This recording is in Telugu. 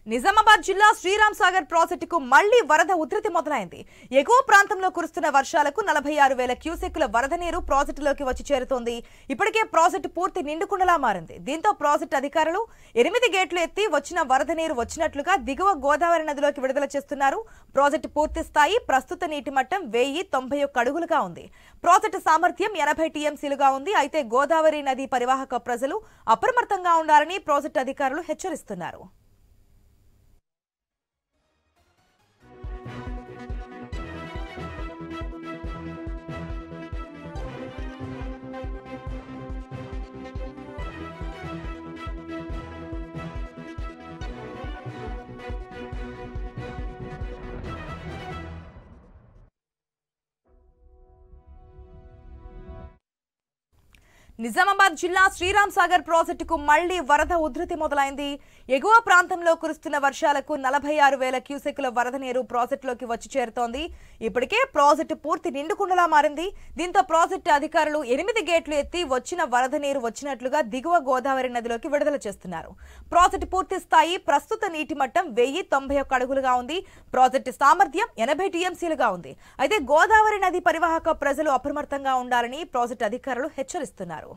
నిజామాబాద్ జిల్లా శ్రీరామ్ సాగర్ ప్రాజెక్టుకు మళ్లీ వరద ఉధృతి మొదలైంది. ఎగువ ప్రాంతంలో కురుస్తున్న వర్షాలకు 46,000 క్యూసెక్కుల వరద నీరు ప్రాజెక్టులోకి వచ్చి చేరుతోంది. ఇప్పటికే ప్రాజెక్టు పూర్తి నిండుకుండలా మారింది. దీంతో ప్రాజెక్టు అధికారులు 8 గేట్లు ఎత్తి వచ్చిన వరద నీరు వచ్చినట్లుగా దిగువ గోదావరి నదిలోకి విడుదల చేస్తున్నారు. ప్రాజెక్టు పూర్తి స్థాయి ప్రస్తుత నీటి మట్టం 1091 అడుగులుగా ఉంది. ప్రాజెక్టు సామర్థ్యం 80 టీఎంసీలుగా ఉంది. అయితే గోదావరి నది పరివాహక ప్రజలు అప్రమత్తంగా ఉండాలని ప్రాజెక్టు అధికారులు హెచ్చరిస్తున్నారు. నిజామాబాద్ జిల్లా శ్రీరామ్ సాగర్ ప్రాజెక్టుకు మళ్లీ వరద ఉధృతి మొదలైంది. ఎగువ ప్రాంతంలో కురుస్తున్న వర్షాలకు 46,000 క్యూసెక్కుల వరద నీరు ప్రాజెక్టులోకి వచ్చి చేరుతోంది. ఇప్పటికే ప్రాజెక్టు పూర్తి నిండుకుండలా మారింది. దీంతో ప్రాజెక్టు అధికారులు 8 గేట్లు ఎత్తి వచ్చిన వరద నీరు వచ్చినట్లుగా దిగువ గోదావరి నదిలోకి విడుదల చేస్తున్నారు. ప్రాజెక్టు పూర్తి స్థాయి ప్రస్తుత నీటి మట్టం 1091 అడుగులుగా ఉంది. ప్రాజెక్టు సామర్థ్యం 80 టీఎంసీలుగా ఉంది. అయితే గోదావరి నది పరివాహక ప్రజలు అప్రమత్తంగా ఉండాలని ప్రాజెక్టు అధికారులు హెచ్చరిస్తున్నారు.